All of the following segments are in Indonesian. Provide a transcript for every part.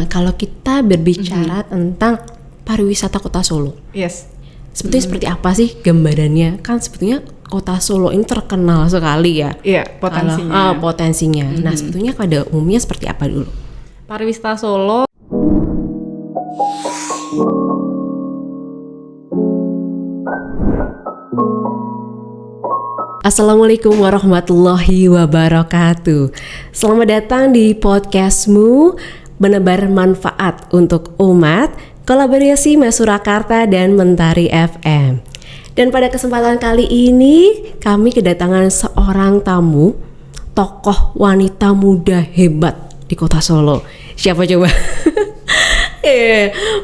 Kalau kita berbicara tentang pariwisata Kota Solo, Yes. sebetulnya seperti apa sih gambarannya? Kan sebetulnya Kota Solo ini terkenal sekali ya. Iya, potensinya. Potensinya. Nah, sebetulnya pada umumnya seperti apa dulu? Pariwisata Solo. Assalamualaikum warahmatullahi wabarakatuh. Selamat datang di podcastmu Menebar Manfaat untuk Umat, kolaborasi Mas Surakarta dan Mentari FM. Dan pada kesempatan kali ini kami kedatangan seorang tamu, tokoh wanita muda hebat di Kota Solo. Siapa coba?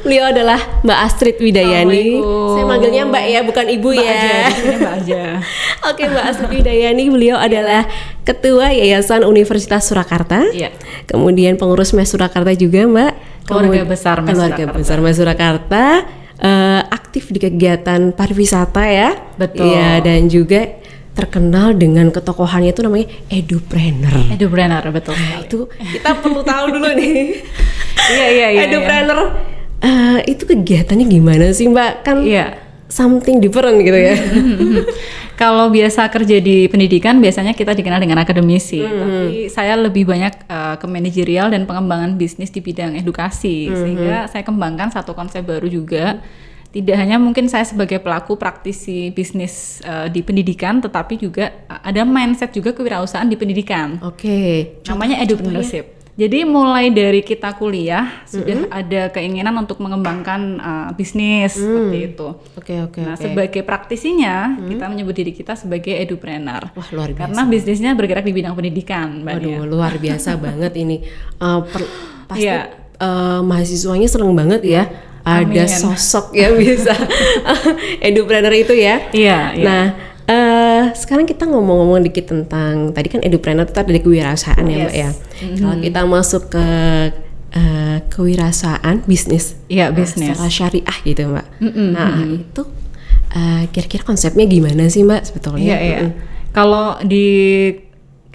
Beliau adalah Mbak Astrid Widayani. Saya manggilnya Mbak ya, bukan Ibu Mbak ya. Mbak aja. Oke, Mbak Astrid Widayani, beliau adalah Ketua Yayasan Universitas Surakarta. Iya. Kemudian pengurus MES Surakarta juga, Mbak. Keluarga besar MES Keluarga Surakarta. besar MES Surakarta. Aktif di kegiatan pariwisata ya. Betul. Iya, dan juga terkenal dengan ketokohannya itu namanya edupreneur. Edupreneur, betul. Itu kita perlu tahu dulu nih. Iya. Edupreneur itu kegiatannya gimana sih, Mbak? Kan Iya. something different gitu ya. Kalau biasa kerja di pendidikan biasanya kita dikenal dengan akademisi, tapi saya lebih banyak ke manajerial dan pengembangan bisnis di bidang edukasi, sehingga saya kembangkan satu konsep baru juga. Tidak hanya mungkin saya sebagai pelaku praktisi bisnis di pendidikan, tetapi juga ada mindset juga kewirausahaan di pendidikan. Oke. Namanya edupreneurship. Jadi mulai dari kita kuliah sudah ada keinginan untuk mengembangkan bisnis seperti itu. Oke. Nah, sebagai praktisinya kita menyebut diri kita sebagai edupreneur. Wah, luar biasa. Karena bisnisnya bergerak di bidang pendidikan, Mbak Nia. Waduh, luar biasa banget ini. Pasti Iya. Mahasiswanya seneng banget ya. Ada Amin. sosok yang bisa edupreneur itu ya. Iya. Nah, sekarang kita ngomong-ngomong dikit tentang tadi kan edupreneur itu ada kewirausahaan ya, Mbak ya. Kalau kita masuk ke kewirausahaan bisnis, Iya, bisnis. secara syariah gitu, Mbak. Nah, itu kira-kira konsepnya gimana sih, Mbak sebetulnya? Iya. Kalau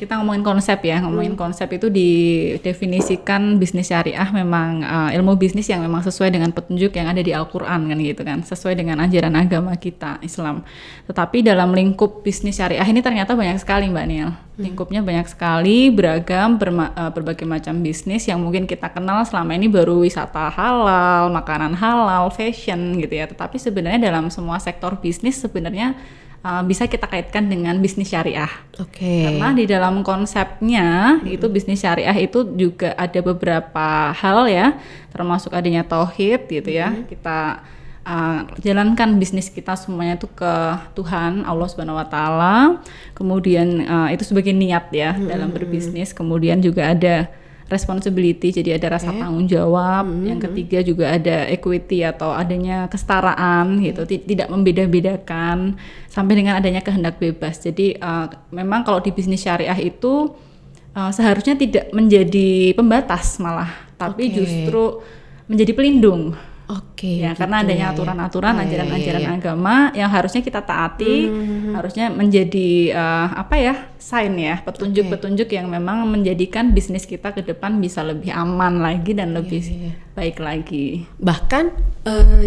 kita ngomongin konsep ya, konsep itu didefinisikan bisnis syariah memang ilmu bisnis yang memang sesuai dengan petunjuk yang ada di Al-Quran kan gitu kan, sesuai dengan ajaran agama kita Islam. Tetapi dalam lingkup bisnis syariah ini ternyata banyak sekali, Mbak Niel. Lingkupnya banyak sekali, beragam, berbagai macam bisnis yang mungkin kita kenal selama ini baru wisata halal, makanan halal, fashion gitu ya. Tetapi sebenarnya dalam semua sektor bisnis sebenarnya bisa kita kaitkan dengan bisnis syariah. Oke. Karena di dalam konsepnya itu bisnis syariah itu juga ada beberapa hal ya, termasuk adanya tauhid gitu ya. Kita jalankan bisnis kita semuanya itu ke Tuhan Allah Subhanahu Wa Taala. Kemudian itu sebagai niat ya dalam berbisnis. Kemudian juga ada responsibility, jadi ada rasa tanggung jawab. Yang ketiga juga ada equity atau adanya kesetaraan gitu, tidak membeda-bedakan, sampai dengan adanya kehendak bebas. Jadi memang kalau di bisnis syariah itu seharusnya tidak menjadi pembatas malah, tapi justru menjadi pelindung. Oke. Ya, gitu karena adanya ya. aturan-aturan, ajaran-ajaran agama yang harusnya kita taati, harusnya menjadi sign ya, petunjuk-petunjuk yang memang menjadikan bisnis kita ke depan bisa lebih aman lagi dan lebih baik lagi. Bahkan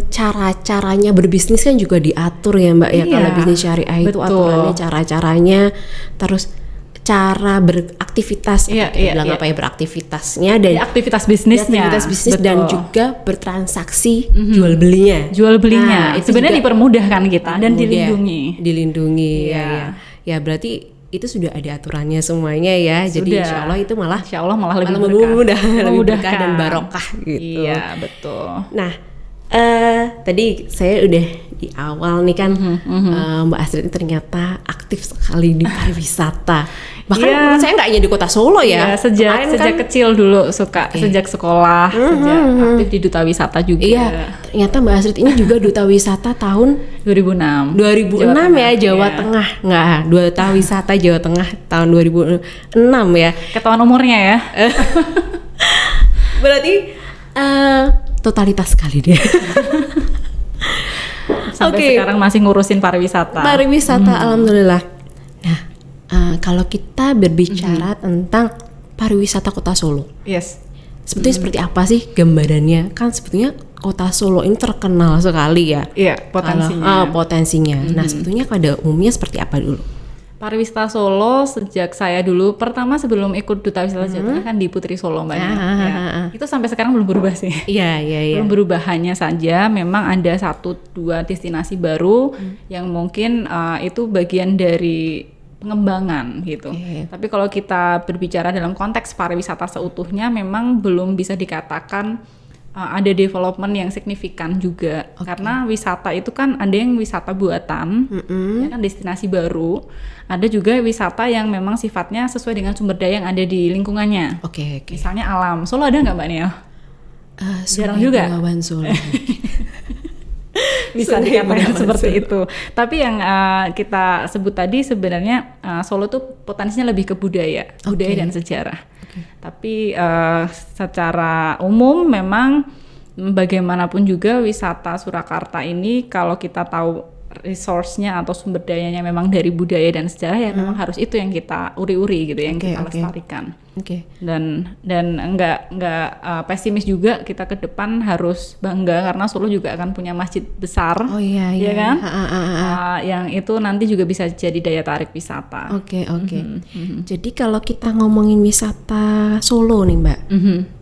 cara-caranya berbisnis kan juga diatur ya, Mbak ya. Iya, Kalau bisnis syariah itu betul. aturannya, cara-caranya, terus cara beraktivitas, beraktivitasnya dan Aktivitas bisnisnya, aktivitas bisnis betul. dan juga bertransaksi jual belinya. Jual Nah, belinya itu sebenarnya juga dipermudahkan kita dan mudah. dilindungi. Ya. Ya berarti itu sudah ada aturannya semuanya ya. Jadi Sudah. insya Allah itu malah lebih memudahkan, lebih berkah memudahkan dan barokah gitu. Iya, betul. Nah, tadi saya udah di awal nih kan Mbak Astrid ini ternyata aktif sekali di pariwisata. Bahkan menurut saya nggak hanya di Kota Solo ya. Iya, sejak kecil dulu suka, sejak sekolah, sejak aktif di Duta Wisata juga. Iya, ternyata Mbak Astrid ini juga Duta Wisata tahun 2006 ya, Jawa Tengah. Nggak, Duta Wisata Jawa Tengah tahun 2006 ya. Ketahuan umurnya ya. Berarti totalitas sekali dia. Sampai sekarang masih ngurusin pariwisata. Alhamdulillah. Nah, kalau kita berbicara tentang pariwisata Kota Solo, Yes. Sebetulnya seperti apa sih gambarannya? Kan sebetulnya kota Solo ini terkenal sekali ya. Iya, potensinya. Potensinya. Nah, sebetulnya pada umumnya seperti apa dulu? Pariwisata Solo sejak saya dulu pertama sebelum ikut Duta Wisata Sejahtera kan di Putri Solo Mbak Nia. Itu sampai sekarang belum berubah sih. Iya. Belum berubah, hanya saja memang ada 1-2 destinasi baru yang mungkin itu bagian dari pengembangan gitu. Tapi kalau kita berbicara dalam konteks pariwisata seutuhnya memang belum bisa dikatakan ada development yang signifikan juga. Karena wisata itu kan ada yang wisata buatan, ya kan destinasi baru, ada juga wisata yang memang sifatnya sesuai dengan sumber daya yang ada di lingkungannya. Misalnya alam. Solo ada nggak Mbak Nia? Jarang juga. Solo. Bisa dikatakan seperti itu. Tapi yang kita sebut tadi sebenarnya Solo tuh potensinya lebih ke budaya dan sejarah. Tapi secara umum memang bagaimanapun juga wisata Surakarta ini kalau kita tahu resource-nya atau sumber dayanya memang dari budaya dan sejarah ya memang harus itu yang kita uri-uri gitu, yang kita lestarikan. Dan enggak pesimis juga, kita ke depan harus bangga karena Solo juga akan punya masjid besar. Ya kan? Yang itu nanti juga bisa jadi daya tarik wisata. Jadi kalau kita ngomongin wisata Solo nih Mbak,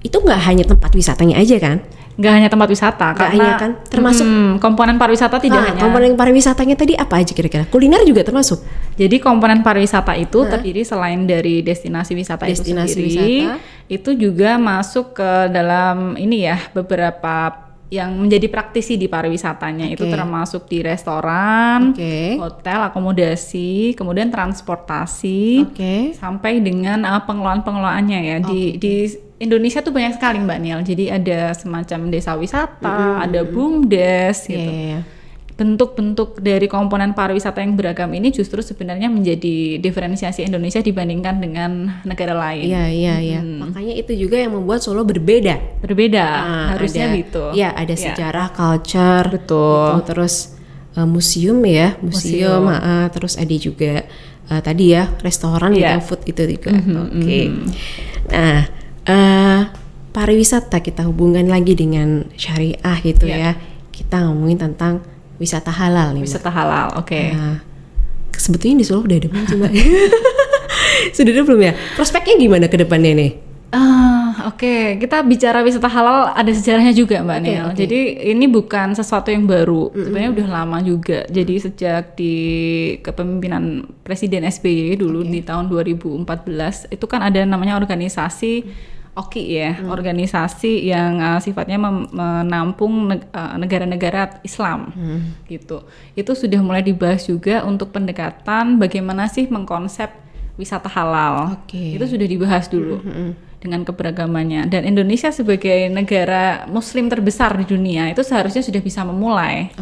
itu nggak hanya tempat wisatanya aja kan? Nggak hanya tempat wisata, karena kan termasuk komponen pariwisata tidak hanya. Komponen pariwisatanya tadi apa aja kira-kira? Kuliner juga termasuk? Jadi komponen pariwisata itu terdiri selain dari destinasi wisata itu sendiri, itu juga masuk ke dalam ini ya, beberapa yang menjadi praktisi di pariwisatanya. Itu termasuk di restoran, hotel, akomodasi, kemudian transportasi, sampai dengan pengelolaan-pengelolaannya ya. Di Indonesia tuh banyak sekali Mbak Niel. Jadi ada semacam desa wisata, ada BUMDes gitu. Bentuk-bentuk dari komponen pariwisata yang beragam ini justru sebenarnya menjadi diferensiasi Indonesia dibandingkan dengan negara lain. Iya. Makanya itu juga yang membuat Solo berbeda. Harusnya gitu. Iya, ada sejarah, culture, betul. Gitu. Terus museum ya, terus ada juga tadi ya restoran, food itu juga. Nah, pariwisata kita hubungan lagi dengan syariah gitu ya. Kita ngomongin tentang wisata halal nih. Wisata halal, Nah, sebetulnya di Solo udah ada belum sih Mbak? Sudah ada belum ya? Prospeknya gimana ke depannya nih? Kita bicara wisata halal ada sejarahnya juga Mbak Niel. Jadi ini bukan sesuatu yang baru, sebenarnya udah lama juga. Jadi sejak di kepemimpinan Presiden SBY dulu di tahun 2014 itu kan ada namanya organisasi OKI ya, organisasi yang sifatnya menampung negara-negara Islam gitu. Itu sudah mulai dibahas juga untuk pendekatan bagaimana sih mengkonsep wisata halal. Itu sudah dibahas dulu dengan keberagamannya. Dan Indonesia sebagai negara Muslim terbesar di dunia itu seharusnya sudah bisa memulai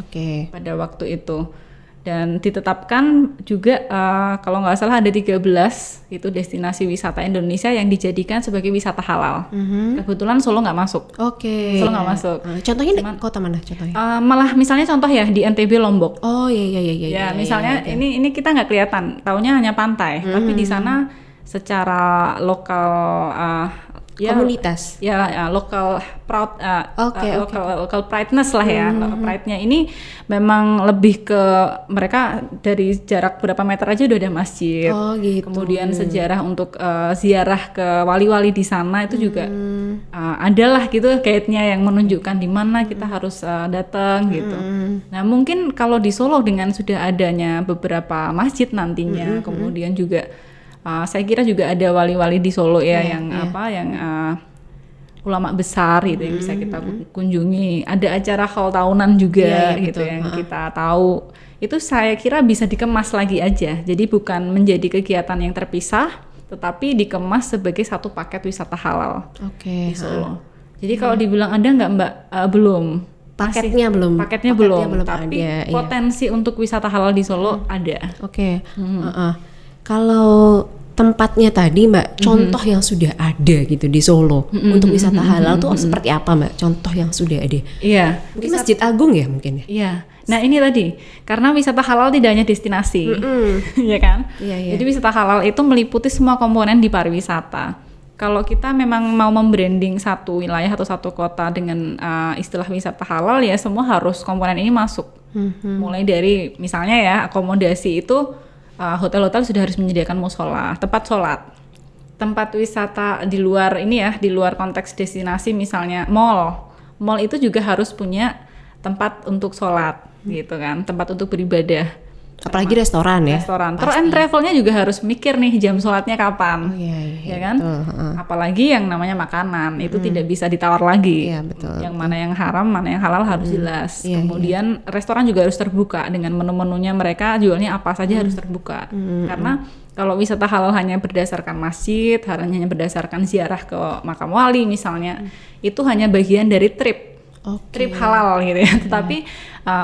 pada waktu itu. Dan ditetapkan juga kalau nggak salah ada 13 itu destinasi wisata Indonesia yang dijadikan sebagai wisata halal. Kebetulan Solo nggak masuk. Solo nggak masuk. Contohnya kota mana contohnya? Malah misalnya contoh ya di NTB Lombok. Iya. Misalnya ini kita nggak kelihatan, taunya hanya pantai, tapi di sana secara lokal komunitas local proud local prideness lah ya. Pride-nya ini memang lebih ke mereka dari jarak berapa meter aja udah ada masjid. Kemudian sejarah untuk ziarah ke wali-wali di sana itu juga adalah gitu guide-nya yang menunjukkan di mana kita harus datang gitu. Nah, mungkin kalau di Solo dengan sudah adanya beberapa masjid nantinya, kemudian juga saya kira juga ada wali-wali di Solo ya, yang ulama besar gitu yang bisa kita kunjungi. Ada acara haul tahunan juga gitu yang kita tahu. Itu saya kira bisa dikemas lagi aja. Jadi bukan menjadi kegiatan yang terpisah, tetapi dikemas sebagai satu paket wisata halal di Solo. Jadi kalau dibilang ada nggak Mbak? Belum. Paketnya belum. Tapi ada, potensi untuk wisata halal di Solo ada. Kalau tempatnya tadi Mbak, contoh yang sudah ada gitu di Solo untuk wisata halal tuh seperti apa Mbak? Contoh yang sudah ada? Iya. Mungkin Masjid Agung ya mungkin ya? Iya. Nah ini tadi, karena wisata halal tidak hanya destinasi, ya kan? Iya. Jadi wisata halal itu meliputi semua komponen di pariwisata. kalau kita memang mau membranding satu wilayah atau satu kota dengan istilah wisata halal ya semua harus komponen ini masuk. Mulai dari misalnya ya akomodasi itu hotel-hotel sudah harus menyediakan musola, tempat sholat, tempat wisata di luar ini ya, di luar konteks destinasi misalnya mall itu juga harus punya tempat untuk sholat gitu kan, tempat untuk beribadah. Apalagi restoran ya. Restoran. Tour and travelnya juga harus mikir nih jam sholatnya kapan, ya kan? Apalagi yang namanya makanan itu tidak bisa ditawar lagi. Iya, betul. Yang mana yang haram, mana yang halal harus jelas. Kemudian restoran juga harus terbuka dengan menu-menunya mereka jualnya apa saja harus terbuka. Karena kalau wisata halal hanya berdasarkan masjid, hanya berdasarkan ziarah ke makam wali misalnya, itu hanya bagian dari trip halal gitu ya. Tetapi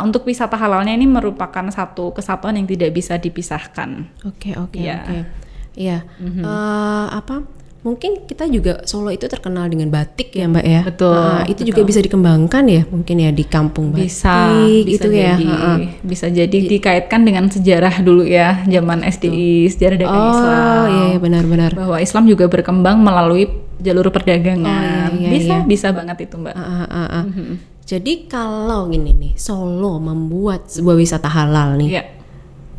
untuk wisata halalnya ini merupakan satu kesatuan yang tidak bisa dipisahkan. Oke. Iya. Mungkin kita juga Solo itu terkenal dengan batik ya Mbak ya. Betul. Itu juga bisa dikembangkan ya mungkin ya di kampung batik. Bisa ya. Bisa jadi dikaitkan dengan sejarah dulu ya, zaman SDI, sejarah dagang Islam. Iya benar-benar. Bahwa Islam juga berkembang melalui jalur perdagangan. Bisa banget itu Mbak. Jadi kalau gini nih, Solo membuat sebuah wisata halal nih. Iya.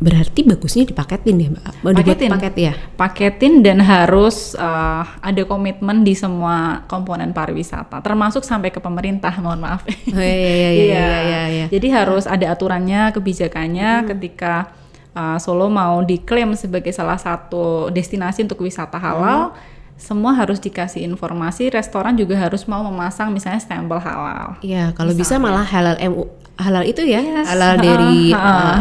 Berarti bagusnya dipaketin ya Mbak? Paket ya? Paketin dan harus ada komitmen di semua komponen pariwisata, termasuk sampai ke pemerintah, mohon maaf. Iya. Jadi harus ada aturannya, kebijakannya ketika Solo mau diklaim sebagai salah satu destinasi untuk wisata halal, semua harus dikasih informasi, restoran juga harus mau memasang misalnya stempel halal. Iya, kalau bisa malah halal itu ya, halal dari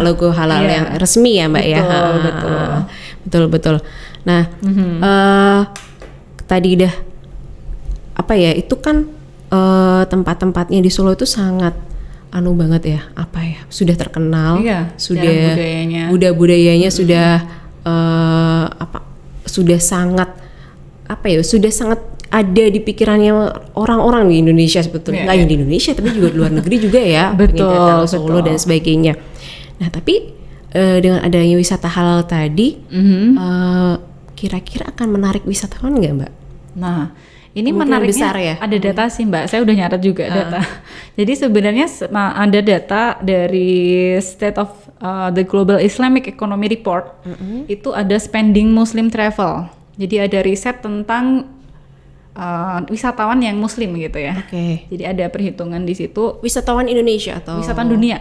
logo halal yang resmi ya Mbak ya. Betul. Nah, tadi udah itu kan tempat-tempatnya di Solo itu sangat banget ya, sudah terkenal, sudah budayanya sudah sudah sangat sudah sangat ada di pikirannya orang-orang di Indonesia sebetulnya. Nggak hanya di Indonesia tapi juga di luar negeri juga ya. Betul. Solo dan sebagainya. Nah tapi dengan adanya wisata halal tadi, kira-kira akan menarik wisatawan nggak Mbak? Nah ini menariknya besar ya? Ada data sih Mbak, saya udah nyatet juga data. Jadi sebenarnya ada data dari State of the Global Islamic Economy Report, itu ada spending Muslim travel. Jadi ada riset tentang wisatawan yang Muslim gitu ya. Jadi ada perhitungan di situ. Wisatawan Indonesia atau wisatawan dunia?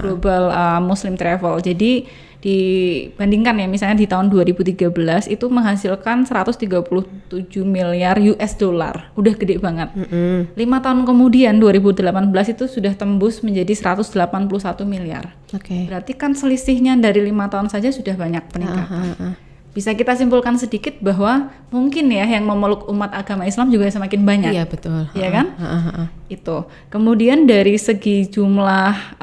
Global Muslim travel. Jadi dibandingkan ya misalnya di tahun 2013 itu menghasilkan 137 miliar US dollar. Udah gede banget. 5 tahun kemudian 2018 itu sudah tembus menjadi 181 miliar. Berarti kan selisihnya dari 5 tahun saja sudah banyak peningkatan. Bisa kita simpulkan sedikit bahwa mungkin ya yang memeluk umat agama Islam juga semakin banyak. Iya betul. Iya kan? Itu. Kemudian dari segi jumlah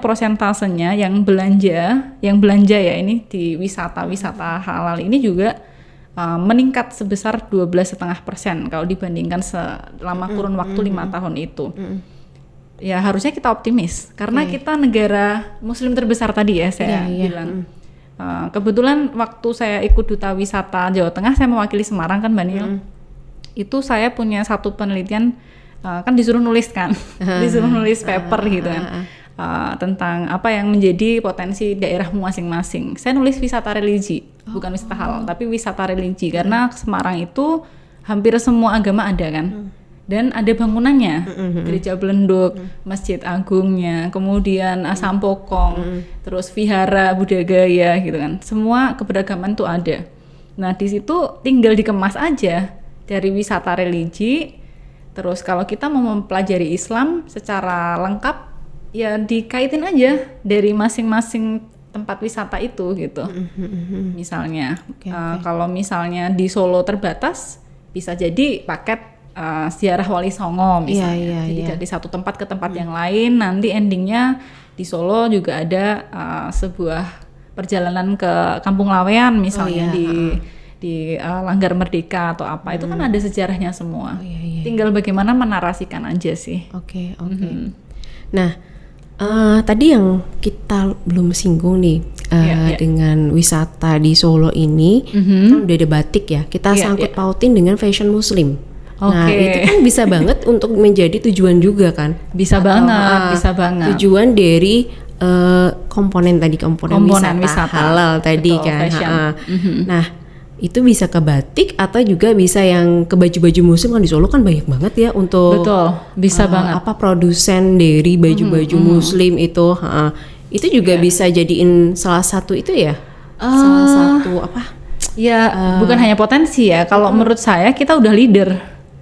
prosentasenya yang belanja ya ini di wisata halal ini juga meningkat sebesar 12,5% kalau dibandingkan selama kurun waktu 5 tahun itu. Ya harusnya kita optimis karena kita negara Muslim terbesar tadi ya saya bilang. Kebetulan waktu saya ikut Duta Wisata Jawa Tengah, saya mewakili Semarang kan Mbak Nil. Itu saya punya satu penelitian, kan disuruh nulis kan, disuruh nulis paper gitu kan, tentang apa yang menjadi potensi daerahmu masing-masing. Saya nulis wisata religi, bukan wisata halal, tapi wisata religi karena Semarang itu hampir semua agama ada kan. Dan ada bangunannya, gereja Belenduk, Masjid Agungnya, kemudian Sampokong, terus Vihara Budagaya gitu kan. Semua keberagaman tuh ada. Nah di situ tinggal dikemas aja dari wisata religi. Terus kalau kita mau mempelajari Islam secara lengkap, ya dikaitin aja dari masing-masing tempat wisata itu gitu. Misalnya, kalau misalnya di Solo terbatas, bisa jadi paket ziarah Wali Songo misalnya. Jadi dari satu tempat ke tempat yang lain, nanti endingnya di Solo juga ada sebuah perjalanan ke Kampung Lawean misalnya di Langgar Merdeka atau apa. Itu kan ada sejarahnya semua. Tinggal bagaimana menarasikan aja sih. Nah, Tadi yang kita belum singgung nih Iya. dengan wisata di Solo ini kan udah ada batik ya. Kita Iya, sangkut iya. pautin dengan fashion Muslim. Nah Oke. itu kan bisa banget untuk menjadi tujuan juga kan. Bisa Atau, banget, bisa banget. Tujuan dari komponen wisata halal tadi betul, kan. fashion. Nah itu bisa ke batik atau juga bisa yang ke baju-baju muslim kan di Solo kan banyak banget ya untuk Betul, bisa banget. apa produsen dari baju-baju muslim itu itu juga bisa jadiin salah satu itu ya salah satu apa Ya, bukan hanya potensi ya. Kalau menurut saya kita udah leader.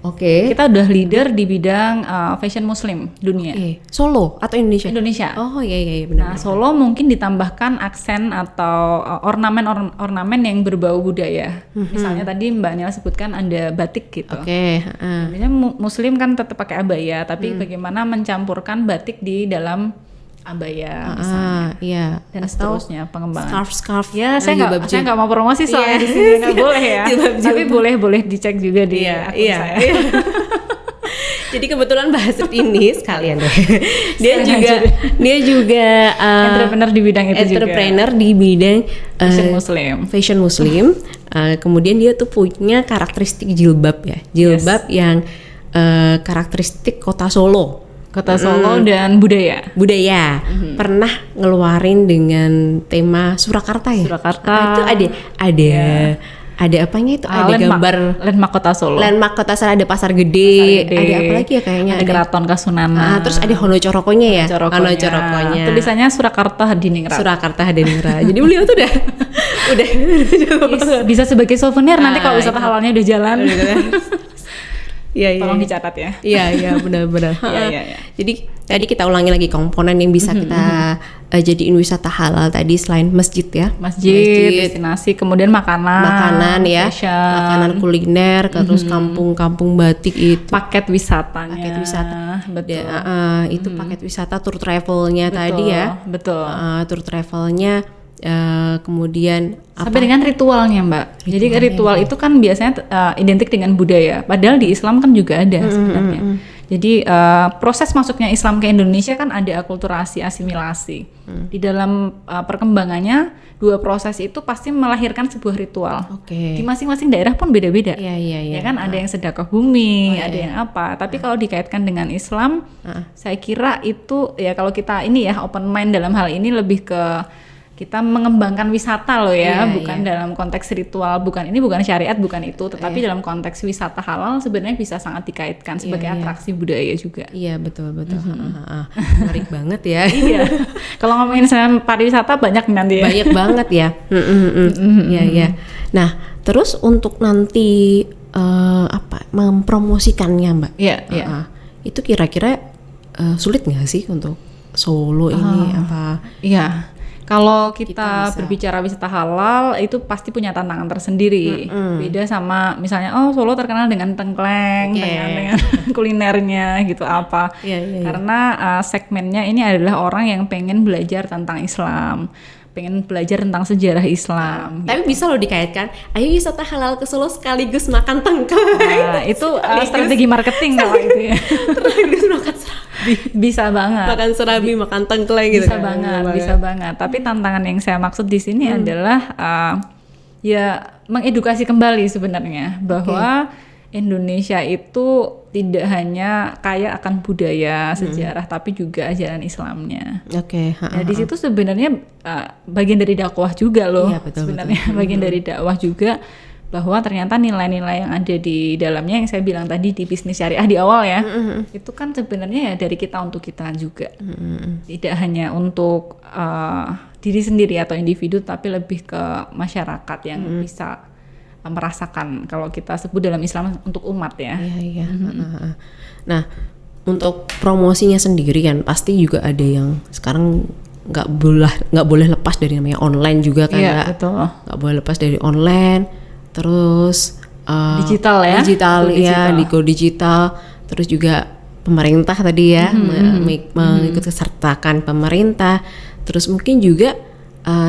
oke Kita udah leader di bidang fashion muslim dunia. Solo atau Indonesia? Indonesia. Oh iya benar. Nah, Solo mungkin ditambahkan aksen atau ornamen yang berbau budaya. Misalnya tadi Mbak Nela sebutkan ada batik gitu. Oke, Biasanya muslim kan tetap pakai abaya, tapi bagaimana mencampurkan batik di dalam abaya misalnya. Iya. Dan seterusnya pengembangan. Scarf. Ya, saya nggak mau promosi soalnya di sini nggak boleh ya. Tapi boleh dicek juga di akun saya. Jadi kebetulan bahas ini sekalian deh. Dia juga Entrepreneur di bidang itu entrepreneur di bidang fashion muslim. Kemudian dia tuh punya karakteristik jilbab ya. Jilbab yang karakteristik kota Solo. Kota Solo dan budaya. Pernah ngeluarin dengan tema Surakarta ya. Surakarta. Itu ada apanya itu? Ada gambar landmark Kota Solo. Landmark Kota Solo, ada pasar gede. Ada apa lagi ya kayaknya? Ada Keraton Kasunanan. Terus ada Hono Corokonya ya. Hono Corokonya. Tulisannya Surakarta Hadiningrat. Jadi beliau tuh udah bisa sebagai souvenir nanti kalau wisata halalnya udah jalan. Iya. Tolong dicatat ya. Iya benar. Iya. Jadi tadi kita ulangi lagi komponen yang bisa kita jadiin wisata halal tadi selain masjid ya. Masjid, destinasi, kemudian makanan ya, fashion, makanan kuliner, terus kampung batik itu. Paket wisatanya. Betul. Itu paket wisata tour travelnya tadi ya. Betul. Tour travelnya. Kemudian sampai dengan ritualnya Mbak. Jadi ritual itu kan biasanya identik dengan budaya. Padahal di Islam kan juga ada sebenarnya. Jadi proses masuknya Islam ke Indonesia kan ada akulturasi, asimilasi. Di dalam perkembangannya dua proses itu pasti melahirkan sebuah ritual. Di masing-masing daerah pun beda-beda. Iya. Ya kan ada yang sedekah bumi, ada yang apa. Tapi kalau dikaitkan dengan Islam, saya kira itu ya kalau kita ini ya open mind dalam hal ini lebih ke kita mengembangkan wisata loh ya, bukan dalam konteks ritual, bukan syariat, bukan itu, tetapi dalam konteks wisata halal sebenarnya bisa sangat dikaitkan sebagai atraksi budaya juga. Iya betul. Menarik banget ya. Iya. Kalau ngomongin pariwisata banyak nanti ya. Banyak banget ya. Iya. Nah terus untuk nanti mempromosikannya Mbak. Iya. Itu kira-kira sulit nggak sih untuk Solo ini apa? Iya. Kalau kita berbicara wisata halal itu pasti punya tantangan tersendiri. Beda sama misalnya Solo terkenal dengan tengkleng, dengan kulinernya gitu apa. Karena segmennya ini adalah orang yang pengen belajar tentang Islam, pengen belajar tentang sejarah Islam. Tapi bisa loh dikaitkan, ayo wisata halal ke Solo sekaligus makan tengkleng. Nah, itu strategi marketing kalau itu ya. Sekaligus makan serabi. Bisa banget. Makan serabi, makan tengkleng gitu. Bisa banget. Tapi tantangan yang saya maksud di sini adalah ya mengedukasi kembali sebenarnya bahwa Indonesia itu tidak hanya kaya akan budaya, sejarah, tapi juga ajaran Islamnya. Nah, di situ sebenarnya bagian dari dakwah juga loh. Iya, betul. Bagian dari dakwah juga bahwa ternyata nilai-nilai yang ada di dalamnya yang saya bilang tadi di bisnis syariah di awal ya, itu kan sebenarnya ya dari kita untuk kita juga. Tidak hanya untuk diri sendiri atau individu, tapi lebih ke masyarakat yang bisa merasakan kalau kita sebut dalam Islam untuk umat ya. Iya. Nah, untuk promosinya sendiri kan pasti juga ada yang sekarang nggak boleh lepas dari namanya online juga kan. Iya, betul. Nggak boleh lepas dari online, terus digital ya. Go digital, terus juga pemerintah tadi ya mengikut sertakan pemerintah, terus mungkin juga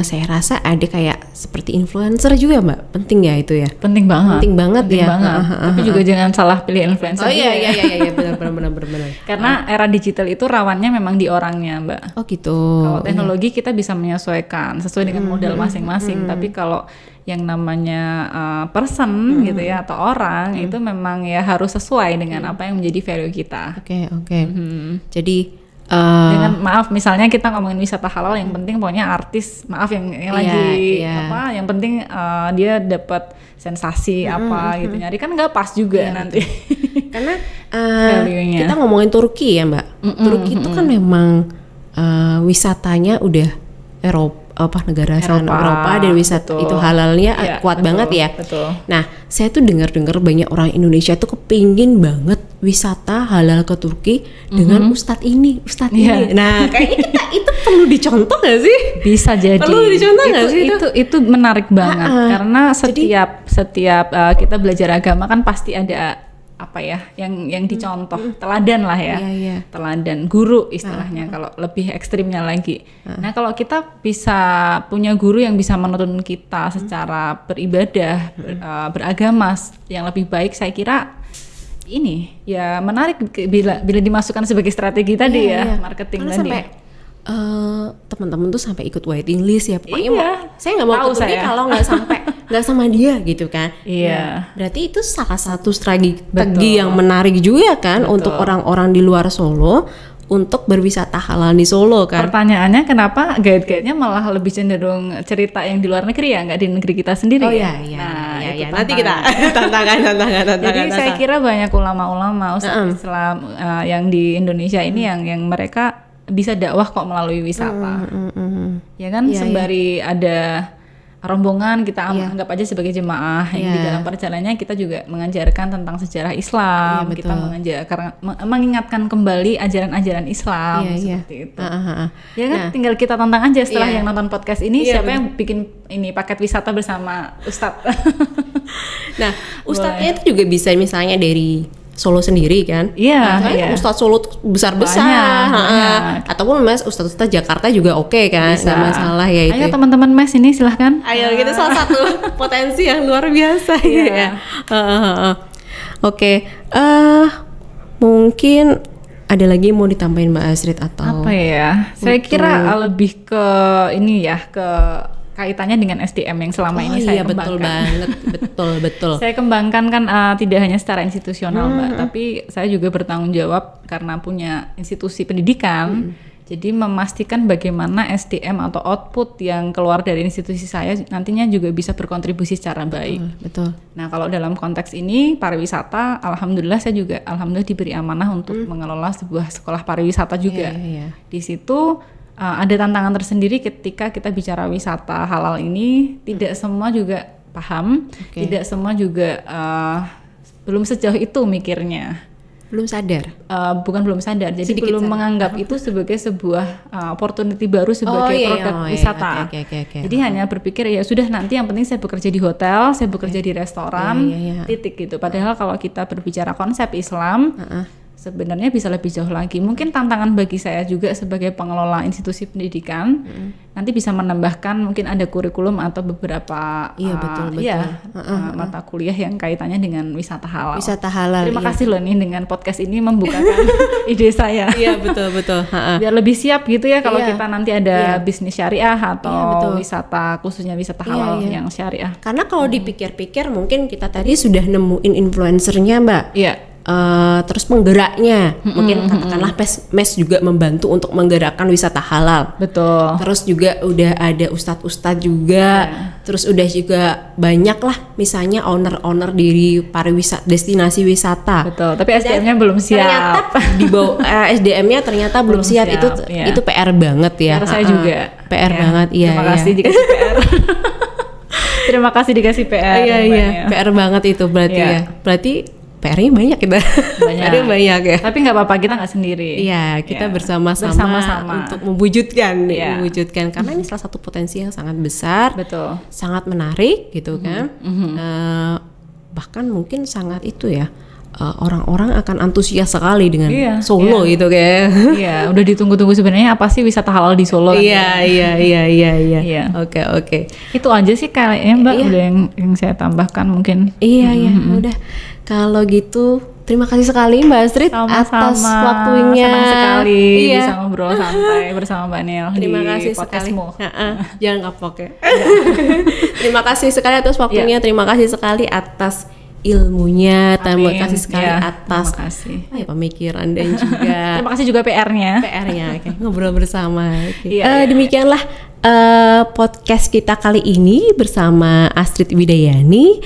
saya rasa ada kayak seperti influencer juga Mbak, penting ya itu ya. Penting banget ya. Tapi juga jangan salah pilih influencer. Iya benar. Karena era digital itu rawannya memang di orangnya, Mbak. Oh gitu. Kalau teknologi kita bisa menyesuaikan sesuai dengan modal masing-masing, tapi kalau yang namanya person gitu ya atau orang itu memang ya harus sesuai dengan apa yang menjadi value kita. Oke. Jadi dengan maaf misalnya kita ngomongin wisata halal, yang penting pokoknya artis yang lagi apa, yang penting dia dapat sensasi apa gitu, nyari kan nggak pas juga nanti. Karena kita ngomongin Turki ya Mbak, Turki itu kan memang wisatanya udah negara Eropa dan wisata itu halalnya kuat banget ya. Betul. Nah, saya tuh dengar banyak orang Indonesia tuh kepingin banget wisata halal ke Turki dengan ustadz ini. Nah, kayaknya kita itu perlu dicontoh nggak sih? Bisa jadi. Perlu dicontoh nggak sih itu menarik banget karena setiap kita belajar agama kan pasti ada apa ya yang dicontoh, teladan lah ya. Teladan guru istilahnya kalau lebih ekstrimnya lagi. Nah, kalau kita bisa punya guru yang bisa menuntun kita secara beribadah, beragama yang lebih baik, saya kira ini ya menarik bila dimasukkan sebagai strategi tadi marketing. Karena tadi sampai teman-teman tuh sampai ikut waiting list ya, pokoknya saya nggak mau ke Turki kalau nggak sama dia gitu kan. Nah, berarti itu salah satu strategi yang menarik juga kan untuk orang-orang di luar Solo untuk berwisata halal di Solo kan. Pertanyaannya kenapa guide-guide-nya malah lebih cenderung cerita yang di luar negeri ya, nggak di negeri kita sendiri? Nanti kita tantangan. Jadi saya kira banyak ulama-ulama Ustadz Islam yang di Indonesia ini yang mereka bisa dakwah kok melalui wisata. Ya kan, sembari ada rombongan kita anggap aja sebagai jemaah yang di dalam perjalanannya kita juga mengajarkan tentang sejarah Islam, kita mengingatkan kembali ajaran-ajaran Islam seperti itu. Ya kan, tinggal kita tantang aja setelah yang nonton podcast ini siapa yang bikin ini paket wisata bersama Ustadz. Nah, Ustadznya itu juga bisa misalnya dari Solo sendiri kan? Ustadz Solo tuh besar-besar, ataupun Mas Ustadz Jakarta juga oke kan? Nggak masalah ya itu. Ayo teman-teman Mas ini silahkan. Ayo kita salah satu potensi yang luar biasa ya. Oke, mungkin ada lagi yang mau ditambahin Mbak Asrid atau apa ya? Saya kira lebih ke ini ya, ke kaitannya dengan SDM yang selama ini saya kembangkan. Betul banget, betul. Saya kembangkan kan tidak hanya secara institusional Mbak, tapi saya juga bertanggung jawab karena punya institusi pendidikan. Jadi memastikan bagaimana SDM atau output yang keluar dari institusi saya nantinya juga bisa berkontribusi secara baik. Betul. Nah, kalau dalam konteks ini pariwisata, alhamdulillah saya juga diberi amanah untuk mengelola sebuah sekolah pariwisata juga. Di situ ada tantangan tersendiri ketika kita bicara wisata halal ini, tidak semua juga paham, tidak semua juga belum sejauh itu mikirnya. Belum sadar? Bukan belum sadar, jadi sedikit belum menganggap itu sebagai sebuah opportunity baru sebagai produk wisata. Jadi hanya berpikir ya sudah, nanti yang penting saya bekerja di hotel, saya bekerja di restoran, titik gitu. Padahal kalau kita berbicara konsep Islam, sebenarnya bisa lebih jauh lagi. Mungkin tantangan bagi saya juga sebagai pengelola institusi pendidikan, nanti bisa menambahkan mungkin ada kurikulum atau beberapa mata kuliah yang kaitannya dengan wisata halal. Terima kasih loh nih dengan podcast ini membukakan ide saya. Iya betul. Biar lebih siap gitu ya kalau kita nanti ada bisnis syariah atau wisata, khususnya wisata halal yang syariah. Karena kalau dipikir-pikir mungkin kita tadi sudah nemuin influencernya Mbak. Iya. Terus penggeraknya mungkin katakanlah mes juga membantu untuk menggerakkan wisata halal. Betul. Terus juga udah ada ustadz juga, terus udah juga banyak lah misalnya owner dari pariwisata, destinasi wisata. Betul. Tapi SDM-nya belum siap. Ternyata di bawah SDM-nya ternyata belum siap. Itu PR banget ya. PR saya juga. PR banget. Iya. Terima kasih dikasih PR. Terima kasih dikasih PR. Iya. PR banget itu berarti ya. Berarti PR-nya banyak kita. PR-nya banyak ya. Tapi nggak apa-apa, kita nggak sendiri. Iya, kita bersama-sama untuk mewujudkan karena ini salah satu potensi yang sangat besar, sangat menarik gitu kan. Bahkan mungkin sangat itu ya. Orang-orang akan antusias sekali dengan Solo gitu kayak. Iya, udah ditunggu-tunggu sebenarnya apa sih wisata halal di Solo? Iya. Oke. Itu aja sih kayaknya Mbak, udah yang saya tambahkan mungkin. Iya. Udah. Kalau gitu Terima kasih sekali Mbak Astrid Sama-sama. atas waktunya. Senang sekali Iya. bisa ngobrol santai bersama Mbak Nil Terima di kasih sekali. podcastmu. Jangan kapok ya. Terima kasih sekali atas waktunya. Terima kasih sekali atas ilmunya. Terima Amin. kasih sekali Ya, atas terima kasih. pemikiran dan juga Terima kasih juga PR-nya. PR-nya. Oke, ngobrol bersama. Oke. Iya, iya. Demikianlah podcast kita kali ini bersama Astrid Widayani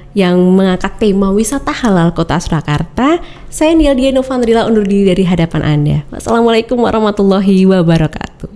yang mengangkat tema wisata halal Kota Surakarta. Saya Nieldia Novandrila undur diri dari hadapan Anda. Wassalamualaikum warahmatullahi wabarakatuh.